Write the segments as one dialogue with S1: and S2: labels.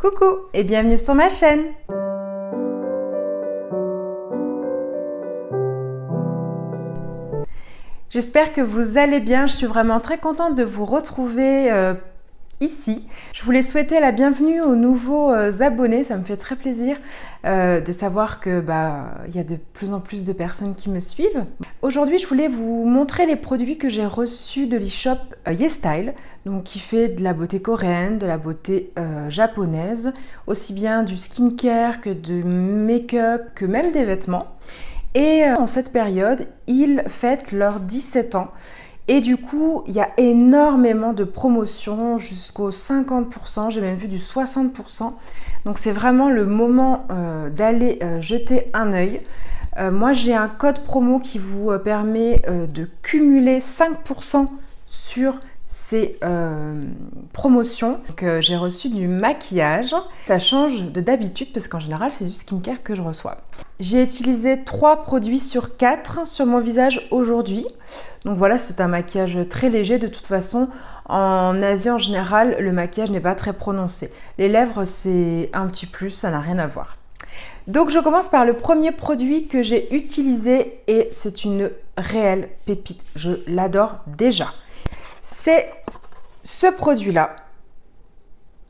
S1: Coucou et bienvenue sur ma chaîne. J'espère que vous allez bien, je suis vraiment très contente de vous retrouver ici. Je voulais souhaiter la bienvenue aux nouveaux abonnés, ça me fait très plaisir de savoir que il y a de plus en plus de personnes qui me suivent. Aujourd'hui, je voulais vous montrer les produits que j'ai reçus de l'e-shop YesStyle, donc qui fait de la beauté coréenne, de la beauté japonaise, aussi bien du skincare que du make-up, que même des vêtements. Et en cette période, ils fêtent leurs 17 ans. Et du coup, il y a énormément de promotions, jusqu'au 50%, j'ai même vu du 60%. Donc c'est vraiment le moment d'aller jeter un œil. Moi, j'ai un code promo qui vous permet de cumuler 5% sur ces promotions. Donc j'ai reçu du maquillage. Ça change de d'habitude parce qu'en général, c'est du skincare que je reçois. J'ai utilisé 3 produits sur 4 sur mon visage aujourd'hui. Donc voilà, c'est un maquillage très léger. De toute façon, en Asie en général, le maquillage n'est pas très prononcé. Les lèvres, c'est un petit plus, ça n'a rien à voir. Donc je commence par le premier produit que j'ai utilisé et c'est une réelle pépite. Je l'adore déjà. C'est ce produit-là,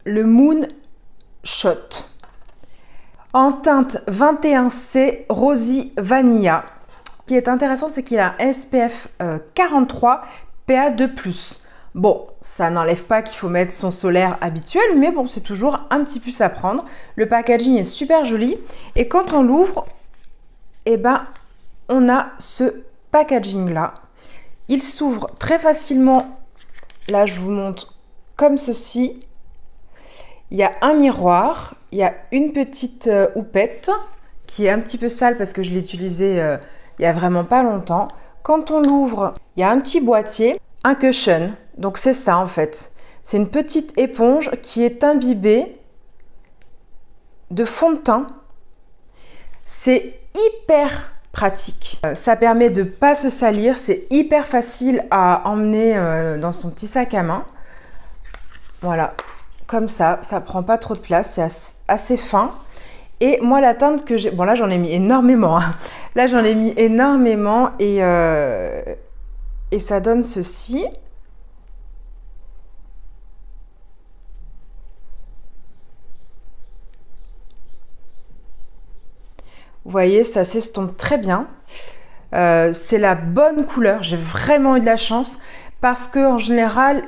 S1: le Moon Shot, en teinte 21C Rosy Vanilla. Ce qui est intéressant, c'est qu'il a un SPF 43 PA2+. Bon, ça n'enlève pas qu'il faut mettre son solaire habituel, mais bon, c'est toujours un petit plus à prendre. Le packaging est super joli et quand on l'ouvre, eh ben, on a ce packaging-là. Il s'ouvre très facilement. Là, je vous montre comme ceci. Il y a un miroir, il y a une petite houppette qui est un petit peu sale parce que je l'ai utilisée il y a vraiment pas longtemps. Quand on l'ouvre, il y a un petit boîtier, un cushion. Donc c'est ça en fait. C'est une petite éponge qui est imbibée de fond de teint. C'est hyper pratique. Ça permet de ne pas se salir. C'est hyper facile à emmener dans son petit sac à main. Voilà, comme ça prend pas trop de place. C'est assez fin. Et moi, la teinte que j'ai... Bon, là, j'en ai mis énormément. Hein. Là, j'en ai mis énormément et ça donne ceci. Vous voyez, ça s'estompe très bien. C'est la bonne couleur. J'ai vraiment eu de la chance parce que en général,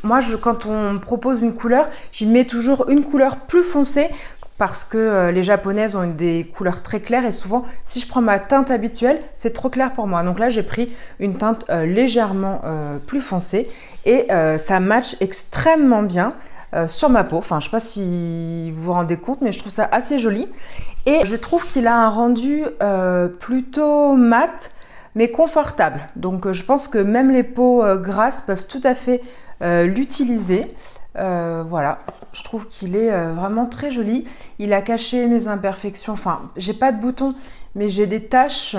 S1: moi, quand on me propose une couleur, j'y mets toujours une couleur plus foncée parce que les japonaises ont des couleurs très claires et souvent, si je prends ma teinte habituelle, c'est trop clair pour moi. Donc là, j'ai pris une teinte légèrement plus foncée et ça match extrêmement bien sur ma peau. Enfin, je ne sais pas si vous vous rendez compte, mais je trouve ça assez joli. Et je trouve qu'il a un rendu plutôt mat, mais confortable. Donc je pense que même les peaux grasses peuvent tout à fait l'utiliser. Voilà, je trouve qu'il est vraiment très joli. Il a caché mes imperfections. Enfin, j'ai pas de boutons, mais j'ai des taches,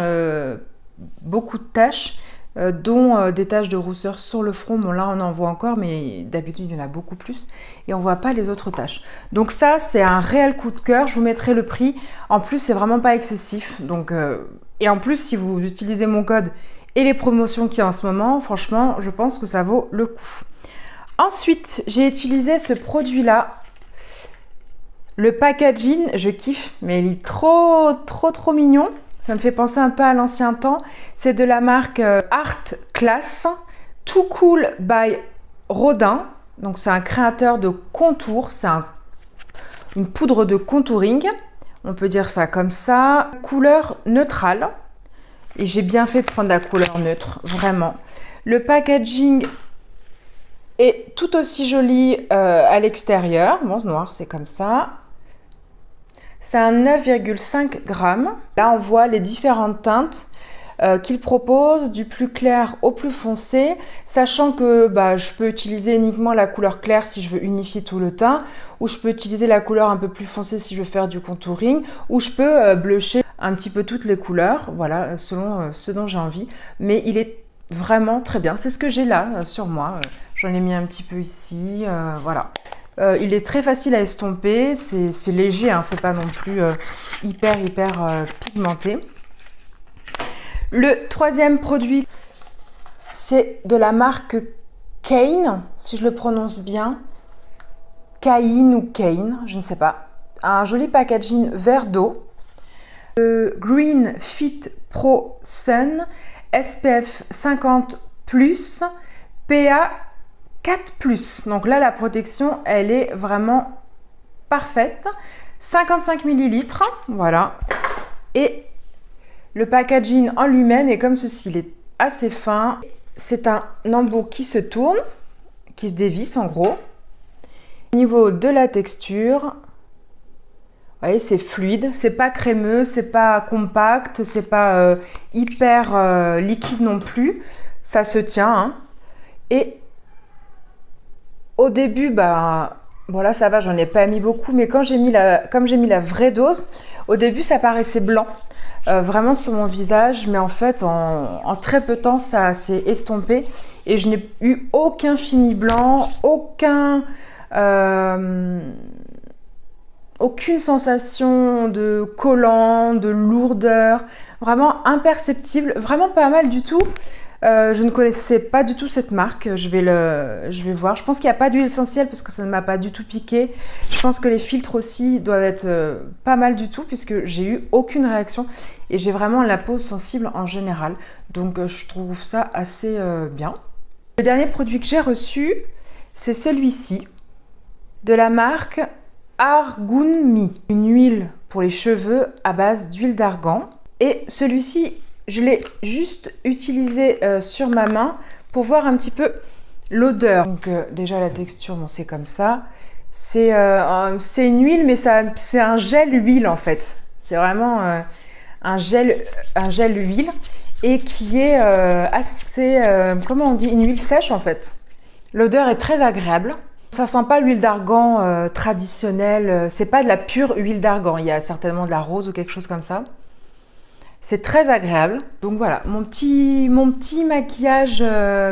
S1: beaucoup de taches, dont des taches de rousseur sur le front. Bon, là, on en voit encore, mais d'habitude, il y en a beaucoup plus. Et on voit pas les autres taches. Donc ça, c'est un réel coup de cœur. Je vous mettrai le prix. En plus, c'est vraiment pas excessif. Donc, et en plus, si vous utilisez mon code et les promotions qu'il y a en ce moment, franchement, je pense que ça vaut le coup. Ensuite, j'ai utilisé ce produit-là. Le packaging, je kiffe, mais il est trop mignon. Ça me fait penser un peu à l'ancien temps. C'est de la marque Art Class, Too Cool by Rodin. Donc c'est un créateur de contour, c'est une poudre de contouring. On peut dire ça comme ça. Couleur neutrale. Et j'ai bien fait de prendre la couleur neutre, vraiment. Le packaging est tout aussi joli à l'extérieur. Bon, noir, c'est comme ça. C'est un 9,5 grammes. Là, on voit les différentes teintes qu'il propose, du plus clair au plus foncé, sachant que je peux utiliser uniquement la couleur claire si je veux unifier tout le teint, ou je peux utiliser la couleur un peu plus foncée si je veux faire du contouring, ou je peux blusher un petit peu toutes les couleurs, voilà, selon ce dont j'ai envie. Mais il est vraiment très bien. C'est ce que j'ai là sur moi. J'en ai mis un petit peu ici, voilà. Il est très facile à estomper, c'est léger, hein, c'est pas non plus hyper pigmenté. Le troisième produit, c'est de la marque Kane, si je le prononce bien. Kane ou Kane, je ne sais pas. Un joli packaging vert d'eau. Le Green Fit Pro Sun SPF 50+, PA 4+. Donc là, la protection, elle est vraiment parfaite. 55 ml, voilà. Et le packaging en lui-même est comme ceci. Il est assez fin. C'est un embout qui se tourne, qui se dévisse en gros. Au niveau de la texture, vous voyez, c'est fluide. C'est pas crémeux, c'est pas compact, c'est pas hyper liquide non plus. Ça se tient, hein. Et au début, bah, bon là ça va, j'en ai pas mis beaucoup, mais quand comme j'ai mis la vraie dose, au début ça paraissait blanc, vraiment sur mon visage, mais en fait en très peu de temps ça s'est estompé et je n'ai eu aucun fini blanc, aucune sensation de collant, de lourdeur, vraiment imperceptible, vraiment pas mal du tout. Je ne connaissais pas du tout cette marque, je vais voir. Je pense qu'il n'y a pas d'huile essentielle parce que ça ne m'a pas du tout piqué. Je pense que les filtres aussi doivent être pas mal du tout puisque j'ai eu aucune réaction et j'ai vraiment la peau sensible en général. Donc je trouve ça assez bien. Le dernier produit que j'ai reçu, c'est celui-ci de la marque Argan Me, une huile pour les cheveux à base d'huile d'argan. Et celui-ci, je l'ai juste utilisé sur ma main pour voir un petit peu l'odeur. Donc déjà la texture, bon, c'est comme ça. C'est une huile, mais c'est un gel huile en fait. C'est vraiment un gel huile et qui est assez, comment on dit, une huile sèche en fait. L'odeur est très agréable. Ça sent pas l'huile d'argan traditionnelle. C'est pas de la pure huile d'argan. Il y a certainement de la rose ou quelque chose comme ça. C'est très agréable. Donc voilà, mon petit maquillage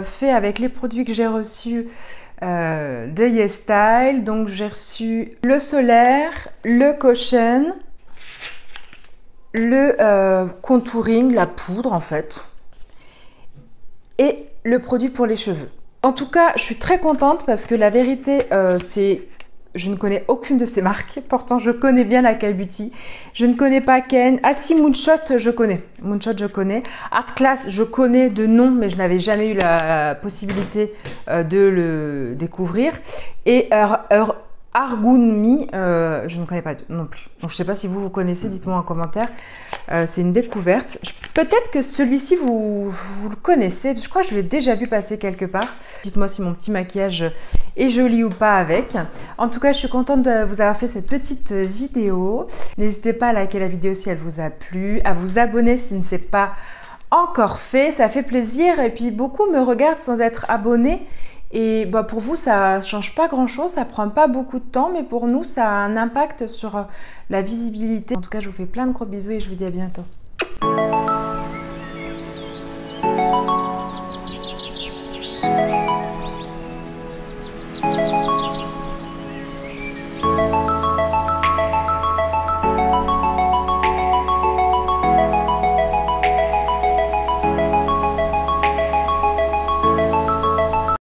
S1: fait avec les produits que j'ai reçus de YesStyle. Donc j'ai reçu le solaire, le cushion, le contouring, la poudre en fait, et le produit pour les cheveux. En tout cas, je suis très contente parce que la vérité, je ne connais aucune de ces marques. Pourtant, je connais bien la K Beauty. Je ne connais pas Ken. Ah si, Moonshot, je connais. Moonshot, je connais. Art Class, je connais de nom, mais je n'avais jamais eu la possibilité de le découvrir. Et Argan Me, je ne connais pas non plus. Donc, je ne sais pas si vous connaissez, dites-moi en commentaire. C'est une découverte. Peut-être que celui-ci, vous le connaissez. Je crois que je l'ai déjà vu passer quelque part. Dites-moi si mon petit maquillage est joli ou pas avec. En tout cas, je suis contente de vous avoir fait cette petite vidéo. N'hésitez pas à liker la vidéo si elle vous a plu, à vous abonner si ce n'est pas encore fait. Ça fait plaisir. Et puis, beaucoup me regardent sans être abonnés. Et bah pour vous, ça ne change pas grand-chose, ça prend pas beaucoup de temps, mais pour nous, ça a un impact sur la visibilité. En tout cas, je vous fais plein de gros bisous et je vous dis à bientôt.